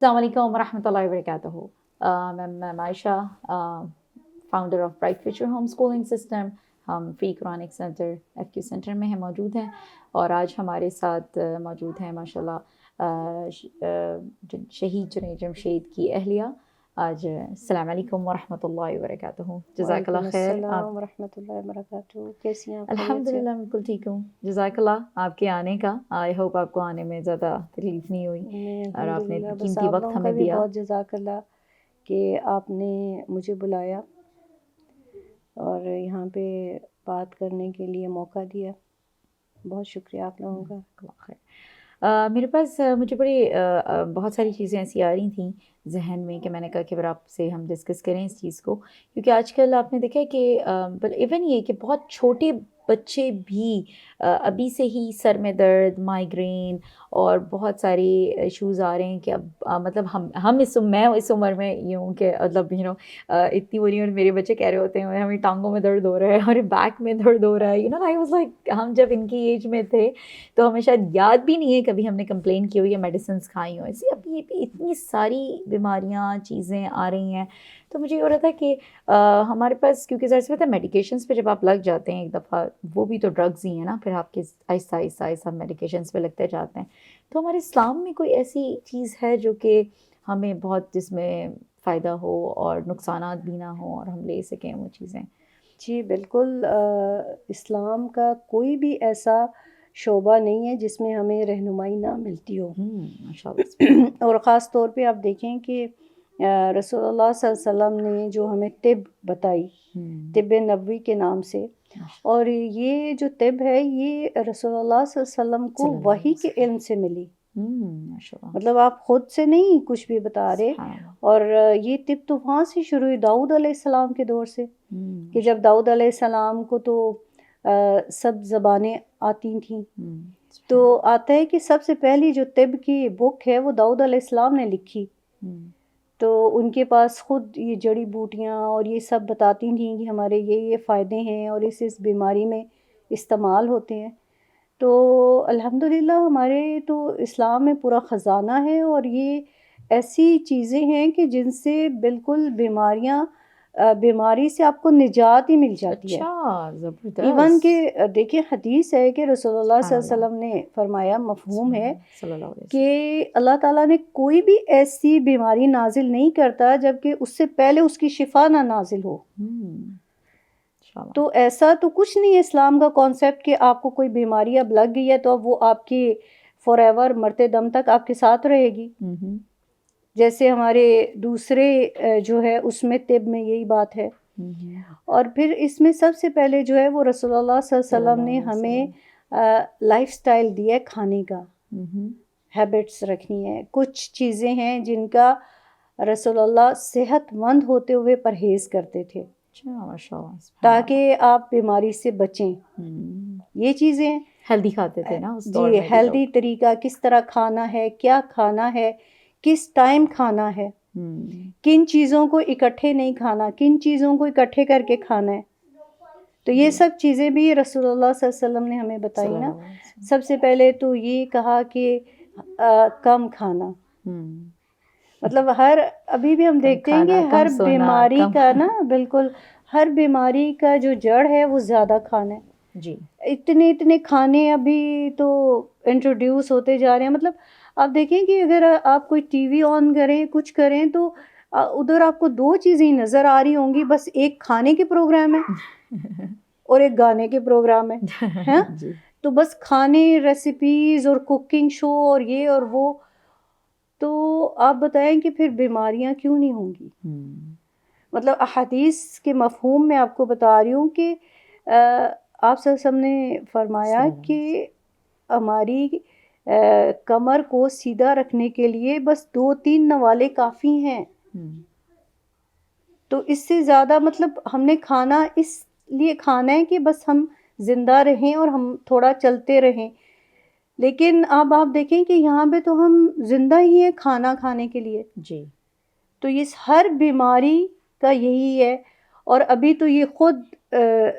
السلام علیکم ورحمۃ اللہ وبرکاتہ. میں Ayesha, founder of bright future home schooling system. ہم free Quranic centre FQ centre میں موجود ہیں، اور آج ہمارے ساتھ موجود ہیں ماشاء اللہ شہید جنید جمشید کی اہلیہ. آج السلام علیکم ورحمۃ اللہ وبرکاتہ. جزاک وعلیکم اللہ خیر. السلام ورحمۃ اللہ وبرکاتہ. کیسی ہیں آپ؟ الحمد للہ بالکل ٹھیک ہوں. جزاک اللہ آپ کے آنے کا. آئی ہوپ آپ کو آنے میں زیادہ تکلیف نہیں ہوئی اور آپ نے الحمدللہ. بس قیمتی آپ وقت لوگوں کا ہمیں بھی دیا. بہت جزاک اللہ کہ آپ نے مجھے بلایا اور یہاں پہ بات کرنے کے لیے موقع دیا. بہت شکریہ آپ لوگوں کا. اللہ خیر. میرے پاس مجھے بہت ساری چیزیں ایسی آ رہی تھیں ذہن میں کہ میں نے کہا کہ پھر آپ سے ہم ڈسکس کریں اس چیز کو، کیونکہ آج کل آپ نے دیکھا ہے کہ ایون یہ کہ بہت چھوٹے بچے بھی ابھی سے ہی سر میں درد، مائیگرین اور بہت سارے ایشوز آ رہے ہیں کہ اب مطلب میں اس عمر میں یہ ہوں کہ مطلب اتنی بری، اور میرے بچے کہہ رہے ہوتے ہیں ہمیں ٹانگوں میں درد ہو رہا ہے، ہمارے بیک میں درد ہو رہا ہے. آئی واز لائک ہم جب ان کی ایج میں تھے تو ہمیں شاید یاد بھی نہیں ہے کبھی ہم نے کمپلین کی ہو یا میڈیسنس کھائی ہوں. ایسی اب یہ بھی اتنی ساری بیماریاں چیزیں آ رہی ہیں. تو مجھے یہ ہو رہا تھا کہ ہمارے پاس، کیونکہ ظاہر سی بات ہے میڈیکیشنس پہ جب آپ لگ جاتے ہیں ایک دفعہ، وہ بھی تو ڈرگز ہی ہیں نا، پھر آپ کے آہستہ آہستہ آہستہ میڈیکیشنس پہ لگتے جاتے ہیں. تو ہمارے اسلام میں کوئی ایسی چیز ہے جو کہ ہمیں بہت جس میں فائدہ ہو اور نقصانات بھی نہ ہوں اور ہم لے سکیں وہ چیزیں؟ جی بالکل. اسلام کا کوئی بھی ایسا شعبہ نہیں ہے جس میں ہمیں رہنمائی نہ ملتی ہو. ماشاء اللہ. اور خاص طور پہ آپ دیکھیں کہ رسول اللہ صلی اللہ علیہ وسلم نے جو ہمیں طب بتائی، طب نبوی کے نام سے، اور یہ جو طب ہے یہ رسول اللہ صلی اللہ علیہ وسلم کو وحی کے علم سے ملی. مطلب آپ خود سے نہیں کچھ بھی بتا رہے. اور یہ طب تو وہاں سے شروع ہوئی داؤد علیہ السلام کے دور سے، کہ جب داؤد علیہ السلام کو تو سب زبانیں آتی تھیں. تو آتا ہے کہ سب سے پہلی جو طب کی بک ہے وہ داؤد علیہ السلام نے لکھی. تو ان کے پاس خود یہ جڑی بوٹیاں اور یہ سب بتاتی تھیں کہ ہمارے یہ فائدے ہیں اور اس بیماری میں استعمال ہوتے ہیں. تو الحمدللہ ہمارے تو اسلام میں پورا خزانہ ہے، اور یہ ایسی چیزیں ہیں کہ جن سے بالکل بیماری سے آپ کو نجات ہی مل جاتی ہے. ایون کہ دیکھیں حدیث ہے کہ رسول اللہ صلی اللہ علیہ وسلم نے فرمایا، مفہوم ہے کہ اللہ تعالیٰ نے کوئی بھی ایسی بیماری نازل نہیں کرتا جبکہ اس سے پہلے اس کی شفا نہ نازل ہو. تو ایسا تو کچھ نہیں ہے اسلام کا کانسیپٹ کہ آپ کو کوئی بیماری اب لگ گئی ہے تو اب وہ آپ کی فار ایور مرتے دم تک آپ کے ساتھ رہے گی. جیسے ہمارے دوسرے جو ہے اس میں طب میں یہی بات ہے. اور پھر اس میں سب سے پہلے جو ہے وہ رسول اللہ صلی اللہ علیہ وسلم نے ہمیں لائف سٹائل دیا ہے کھانے کا، ہیبٹس رکھنی ہے. کچھ چیزیں ہیں جن کا رسول اللہ صحت مند ہوتے ہوئے پرہیز کرتے تھے تاکہ آپ بیماری سے بچیں. یہ چیزیں ہیلدی کھاتے تھے نا اس دور جی، میں. ہیلدی طریقہ کس طرح کھانا ہے، کیا کھانا ہے، کس ٹائم کھانا ہے، کن چیزوں کو اکٹھے نہیں کھانا، کن چیزوں کو اکٹھے کر کے کھانا ہے. تو یہ سب چیزیں بھی رسول اللہ صلی اللہ علیہ وسلم نے ہمیں بتائی نا. سب سے پہلے تو یہ کہا کہ کم کھانا، مطلب ابھی بھی ہم دیکھتے ہیں کہ ہر بیماری کا نا، بالکل ہر بیماری کا جو جڑ ہے وہ زیادہ کھانا ہے. جی اتنے کھانے ابھی تو انٹروڈیوس ہوتے جا رہے ہیں. مطلب آپ دیکھیں کہ اگر آپ کوئی ٹی وی آن کریں کچھ کریں تو ادھر آپ کو دو چیزیں نظر آ رہی ہوں گی، بس ایک کھانے کے پروگرام ہے اور ایک گانے کے پروگرام ہے. تو بس کھانے، ریسیپیز اور کوکنگ شو اور یہ اور وہ. تو آپ بتائیں کہ پھر بیماریاں کیوں نہیں ہوں گی؟ مطلب احادیث کے مفہوم میں آپ کو بتا رہی ہوں کہ آپ صلی اللہ علیہ وسلم نے فرمایا کہ ہماری کمر کو سیدھا رکھنے کے لیے بس 2-3 نوالے کافی ہیں. تو اس سے زیادہ مطلب ہم نے کھانا اس لیے کھانا ہے کہ بس ہم زندہ رہیں اور ہم تھوڑا چلتے رہیں. لیکن اب آپ دیکھیں کہ یہاں پہ تو ہم زندہ ہی ہیں کھانا کھانے کے لیے. جی. تو اس ہر بیماری کا یہی ہے. اور ابھی تو یہ خود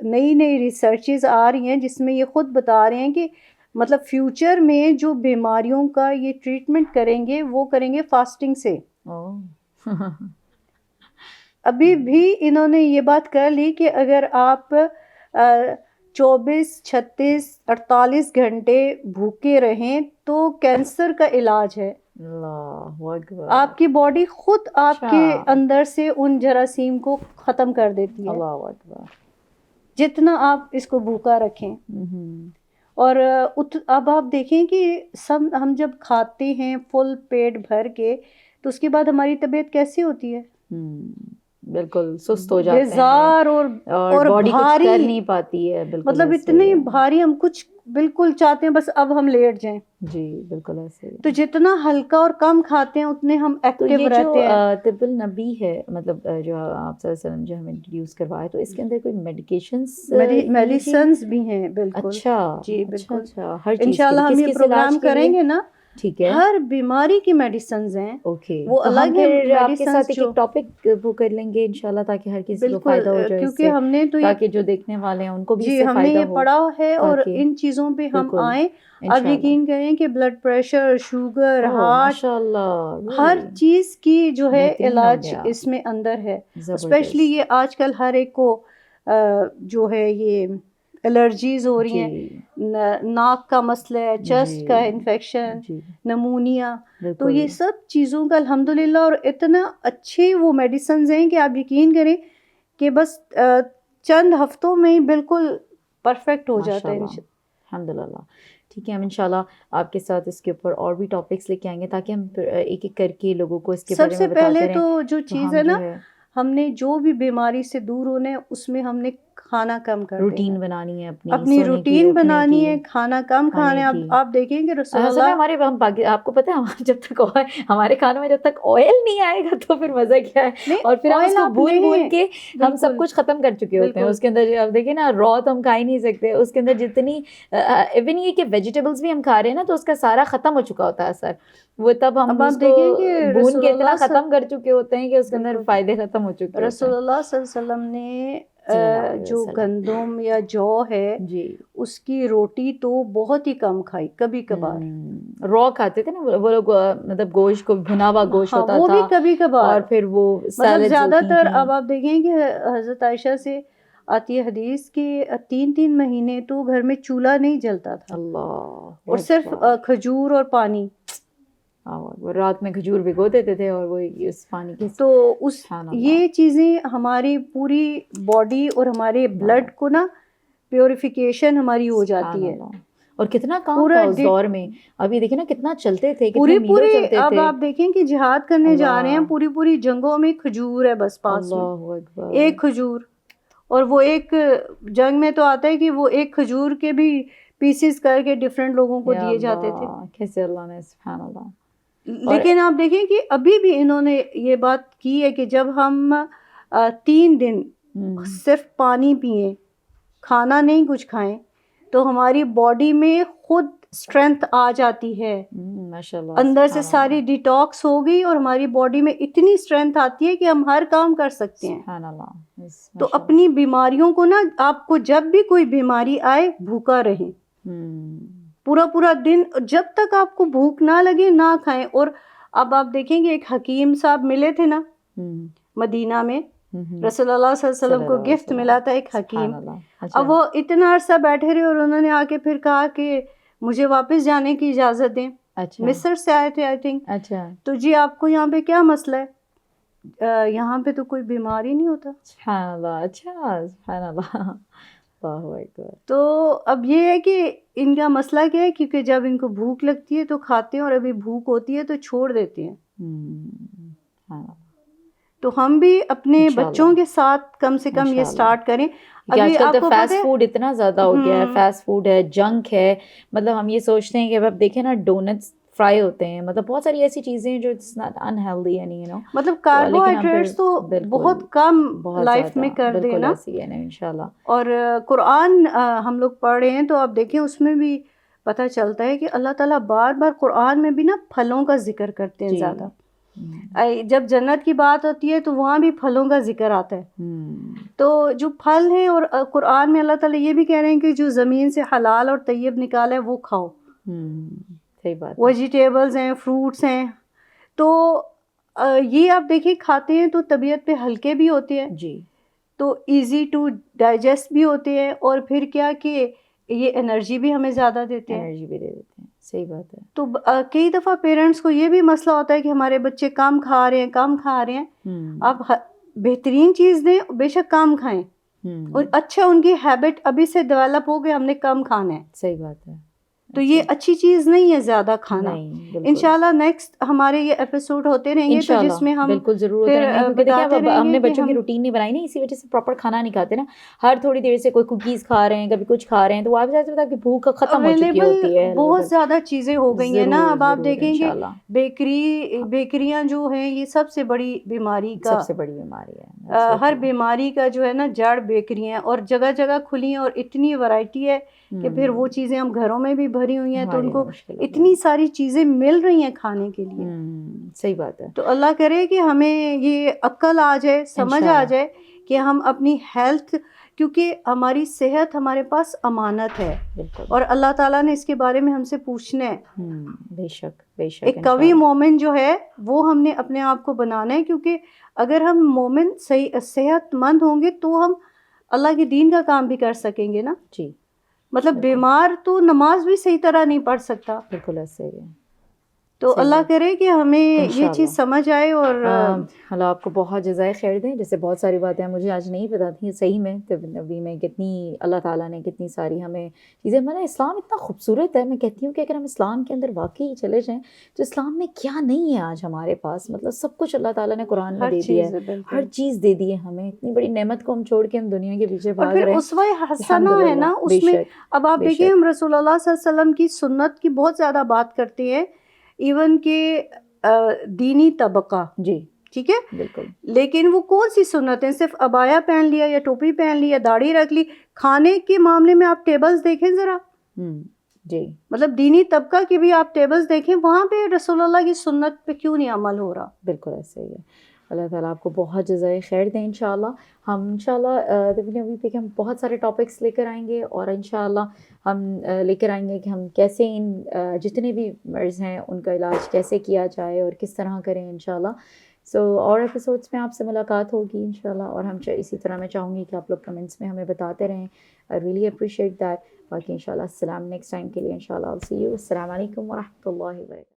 نئی ریسرچز آ رہی ہیں جس میں یہ خود بتا رہے ہیں کہ مطلب فیوچر میں جو بیماریوں کا یہ ٹریٹمنٹ کریں گے وہ کریں گے فاسٹنگ سے. ابھی بھی انہوں نے یہ بات کر لی کہ اگر آپ 24 36 48 گھنٹے بھوکے رہیں تو کینسر کا علاج ہے. اللہ اکبر. آپ کی باڈی خود آپ کے اندر سے ان جراثیم کو ختم کر دیتی ہے. اللہ اکبر. جتنا آپ اس کو بھوکا رکھیں. اور اب آپ دیکھیں کہ ہم جب کھاتے ہیں فل پیٹ بھر کے تو اس کے بعد ہماری طبیعت کیسی ہوتی ہے؟ بالکل سست ہو جاتے ہیں, بیزار اور باڈی کچھ بھاری, کر نہیں پاتی ہے. بالکل مطلب اتنے بھاری, ہم کچھ بالکل چاہتے ہیں بس اب ہم لیٹ جائیں. جی بالکل ایسے. تو جتنا ہلکا اور کم کھاتے ہیں اتنے ہم ایکٹیو رہتے ہیں. تو طب النبی ہے, مطلب جو آپ صلی اللہ علیہ وسلم جو ہمیں انٹروڈیوس کروایا, تو اس کے اندر کوئی میڈیسنز بھی ہیں. بالکل. اچھا جی بالکل. ہر چیز انشاءاللہ ہم یہ پروگرام کریں گے نا, ٹھیک ہے, ہر بیماری کی میڈیسنز ہیں. اوکے, وہ تو الگ ہم پھر آپ کے ساتھ جو ایک ٹاپک وہ کر لیں گے انشاءاللہ, تاکہ ہر کسی کو فائدہ ہو جائے, کیونکہ ہم نے تو تاکہ جو دیکھنے والے ہیں ان کو بھی اس جی سے ہم نے فائدہ یہ ہو. پڑھا ہے اور ان چیزوں پہ ہم آئیں. اب یقین کریں کہ بلڈ پریشر, شوگر, ہارٹ, ہر چیز کی جو ہے علاج اس میں اندر ہے. اسپیشلی یہ آج کل ہر ایک کو جو ہے یہ الرجیز ہو رہی ہیں, ناک کا مسئلہ ہے, چیسٹ کا انفیکشن, نمونیا, تو یہ سب چیزوں کا الحمدللہ. اور اتنا اچھے وہ میڈیسنز ہیں کہ آپ یقین کریں کہ بس چند ہفتوں میں ہی بالکل پرفیکٹ ہو جاتا ہے. الحمدللہ. ٹھیک ہے, ہم انشاءاللہ آپ کے ساتھ اس کے اوپر اور بھی ٹاپکس لے کے آئیں گے, تاکہ ہم ایک ایک کر کے لوگوں کو اس کے بارے میں بتاتے رہیں. سب سے پہلے تو جو چیز ہے نا, ہم نے جو بھی بیماری سے دور ہونا ہے اس میں ہم نے کھانا کم کر دینا, روٹین بنانی ہے, اپنی روٹین بنانی ہے, کھانا کم کھانا ہے. آپ دیکھیں کہ رسول اللہ ہمارے آپ کو پتہ ہے جب تک ہمارے کھانوں میں جب تک آئل نہیں آئے گا تو پھر مزہ کیا ہے, اور پھر ہم اس کو بھون کے ہم سب کچھ ختم کر چکے ہوتے ہیں. اس کے اندر آپ دیکھیں نا, را تو ہم کھا ہی نہیں سکتے, اس کے اندر جتنی ایون یہ کہ ویجیٹیبلس بھی ہم کھا رہے ہیں نا, تو اس کا سارا ختم ہو چکا ہوتا ہے اثر. وہ تب ہم اس کو بھون کے اتنا ختم کر چکے ہوتے ہیں کہ اس کے اندر فائدے ختم ہو چکے ہوتے ہیں. رسول اللہ صلی اللہ علیہ وسلم نے جو گندم یا جو ہے اس کی روٹی تو بہت ہی کم کھائی, کبھی کبھار. را کھاتے تھے نا وہ لوگ, مطلب گوشت کو بھنا ہوا گوشت ہوتا تھا, وہ بھی کبھی کبھار. اور پھر وہ مطلب زیادہ تر اب آپ دیکھیں کہ حضرت عائشہ سے آتی ہے حدیث کہ 3 مہینے تو گھر میں چولہا نہیں جلتا تھا, اور صرف کھجور اور پانی. رات میں کھجور بھگو دیتے تھے اور وہ اس پانی کے, تو یہ چیزیں ہماری پوری باڈی اور ہمارے بلڈ کو نا پیوریفیکیشن ہماری ہو جاتی ہے. اور کتنا کام تھا اس دور میں, ابھی دیکھیں نا کتنا چلتے تھے, پوری اب آپ دیکھیں کہ جہاد کرنے جا رہے ہیں, پوری جنگوں میں کھجور ہے بس پاس میں, ایک کھجور. اور وہ ایک جنگ میں تو آتا ہے کہ وہ ایک کھجور کے بھی پیسز کر کے ڈفرینٹ لوگوں کو دیے جاتے تھے. کیسے اللہ نے, سبحان اللہ. لیکن آپ دیکھیں کہ ابھی بھی انہوں نے یہ بات کی ہے کہ جب ہم 3 دن صرف پانی پئیں, کھانا نہیں کچھ کھائیں, تو ہماری باڈی میں خود اسٹرینتھ آ جاتی ہے. اندر سے ساری ڈیٹاکس ہو گئی اور ہماری باڈی میں اتنی اسٹرینتھ آتی ہے کہ ہم ہر کام کر سکتے ہیں. تو اپنی بیماریوں کو نا, آپ کو جب بھی کوئی بیماری آئے بھوکا رہیں, پورا دن, جب تک آپ کو بھوک نہ لگے نہ کھائیں. اور اب آپ دیکھیں گے ایک حکیم صاحب ملے تھے نا مدینہ میں, رسول اللہ صلی اللہ علیہ وسلم کو گفٹ ملا تھا ایک حکیم. اب وہ اتنا عرصہ بیٹھے رہے اور انہوں نے آ کے پھر کہا کہ مجھے واپس جانے کی اجازت دیں. مصر سے آئے تھے آئی تھنک. تو جی آپ کو یہاں پہ کیا مسئلہ ہے؟ یہاں پہ تو کوئی بیماری نہیں ہوتا. سبحان اللہ. اچھا, سبحان اللہ. تو اب یہ ہے کہ ان کا مسئلہ کیا ہے, کیونکہ جب ان کو بھوک لگتی ہے تو کھاتے ہیں, اور ابھی بھوک ہوتی ہے تو چھوڑ دیتے ہیں. تو ہم بھی اپنے بچوں کے ساتھ کم سے کم یہ سٹارٹ کریں. آج کل تو فاسٹ فوڈ اتنا زیادہ ہو گیا ہے, فاسٹ فوڈ ہے, جنک ہے. مطلب ہم یہ سوچتے ہیں کہ اب دیکھیں نا, ڈونٹس فرائی ہوتے ہیں, مطلب بہت ساری ایسی چیزیں ہیں جو اٹس ناٹ انہیلدی ہے, مطلب کاربوہائیڈریٹس تو بہت کم لائف میں کر دینا. انشاءاللہ. اور قرآن ہم لوگ پڑھ رہے ہیں تو آپ دیکھیں اس میں بھی پتہ چلتا ہے کہ اللہ تعالیٰ بار بار قرآن میں بھی نا پھلوں کا ذکر کرتے ہیں زیادہ. جب جنت کی بات ہوتی ہے تو وہاں بھی پھلوں کا ذکر آتا ہے. تو جو پھل ہیں، اور قرآن میں اللہ تعالیٰ یہ بھی کہہ رہے ہیں کہ جو زمین سے حلال اور طیب نکالا ہے وہ کھاؤ. صحیح بات ہے. ویجیٹیبلز ہیں، فروٹس ہیں. تو یہ آپ دیکھیں کھاتے ہیں تو طبیعت پہ ہلکے بھی ہوتے ہیں جی. تو ایزی ٹو ڈائجسٹ بھی ہوتے ہیں، اور پھر کیا کہ یہ انرجی بھی ہمیں زیادہ دیتے ہیں. انرجی بھی دے دیتے ہیں. صحیح بات ہے. تو کئی دفعہ پیرنٹس کو یہ بھی مسئلہ ہوتا ہے کہ ہمارے بچے کم کھا رہے ہیں. آپ بہترین چیز دیں، بے شک کم کھائیں، اور اچھا ان کی ہیبٹ ابھی سے ڈیولپ ہو گیا، ہم نے کم کھانا ہے. صحیح بات ہے. تو یہ اچھی چیز نہیں ہے زیادہ کھانا. نہیں، انشاءاللہ نیکسٹ ہمارے یہ ایپیسوڈ ہوتے رہیں گے، تو جس میں ہم بالکل ضرور ہوتا پھر رہیں گے، کیونکہ دیکھیں بتاتے اب رہیں ہم گے نے کہ بچوں کی ہم روٹین نہیں بنائی نا، اسی وجہ سے پراپر کھانا نہیں کھاتے نا. ہر تھوڑی دیر سے کوئی کوکیز کھا رہے ہیں، کبھی کچھ کھا رہے ہیں، تو وہ آپ سے آپ کی بھوک ختم ہو چکی ہوتی ہے. بہت زیادہ چیزیں ہو گئی ہیں نا. اب آپ دیکھیں گے انشاءاللہ بیکریاں جو ہیں یہ سب سے بڑی بیماری کا، سب سے بڑی بیماری ہے. ہر بیماری کا جو ہے نا جڑ بیکری ہیں، اور جگہ جگہ کھلی ہیں، اور اتنی ورائٹی ہے کہ پھر وہ چیزیں ہم گھروں میں بھی بھری ہوئی ہیں، تو ان کو اتنی ساری چیزیں مل رہی ہیں کھانے کے لیے. صحیح بات ہے. تو اللہ کرے کہ ہمیں یہ عقل آ جائے، سمجھ آ جائے کہ ہم اپنی ہیلتھ، کیونکہ ہماری صحت ہمارے پاس امانت ہے، اور اللہ تعالیٰ نے اس کے بارے میں ہم سے پوچھنا ہے. بے شک بے شک. ایک قوی مومن جو ہے وہ ہم نے اپنے آپ کو بنانا ہے، کیونکہ اگر ہم مومن صحت مند ہوں گے تو ہم اللہ کے دین کا کام بھی کر سکیں گے نا. جی. مطلب بیمار تو نماز بھی صحیح طرح نہیں پڑھ سکتا. بالکل ایسے ہی ہے. تو اللہ کرے کہ ہمیں یہ چیز سمجھ آئے. اور اللہ آپ کو بہت جزائے خیر دیں. جیسے بہت ساری باتیں مجھے آج نہیں پتہ تھیں صحیح میں، طب نبوی میں کتنی اللہ تعالیٰ نے کتنی ساری ہمیں چیزیں. میں نے اسلام اتنا خوبصورت ہے، میں کہتی ہوں کہ اگر ہم اسلام کے اندر واقعی چلے جائیں تو اسلام میں کیا نہیں ہے آج ہمارے پاس. مطلب سب کچھ اللہ تعالیٰ نے قرآن میں دے دیا ہے، ہر چیز دے دی ہے ہمیں. اتنی بڑی نعمت کو ہم چھوڑ کے ہم دنیا کے پیچھے بھاگ رہے ہیں. اسوہ حسنہ ہے نا اس میں. اب آپ دیکھیں ہم رسول اللہ صلی اللہ علیہ وسلم کی سنت کی بہت زیادہ بات کرتے ہیں، ایون کہ دینی طبقہ. جی ٹھیک ہے، بالکل. لیکن وہ کون سی سنت ہیں؟ صرف عبایا پہن لیا یا ٹوپی پہن لی یا داڑھی رکھ لی. کھانے کے معاملے میں آپ ٹیبلز دیکھیں ذرا. جی. مطلب دینی طبقہ کی بھی آپ ٹیبلز دیکھیں، وہاں پہ رسول اللہ کی سنت پہ کیوں نہیں عمل ہو رہا؟ بالکل ایسے ہی ہے. اللہ تعالیٰ آپ کو بہت جزائے خیر دیں. انشاءاللہ ہم نبی پہ ہم بہت سارے ٹاپکس لے کر آئیں گے، اور انشاءاللہ ہم لے کر آئیں گے کہ ہم کیسے ان جتنے بھی مرض ہیں ان کا علاج کیسے کیا جائے اور کس طرح کریں انشاءاللہ. اور ایپیسوڈس میں آپ سے ملاقات ہوگی انشاءاللہ. اور ہم اسی طرح میں چاہوں گی کہ آپ لوگ کمنٹس میں ہمیں بتاتے رہیں. I really appreciate that. باقی انشاءاللہ السلام نیکسٹ ٹائم کے لیے انشاءاللہ. I'll see you. السلام علیکم ورحمۃ اللہ وبرکاتہ.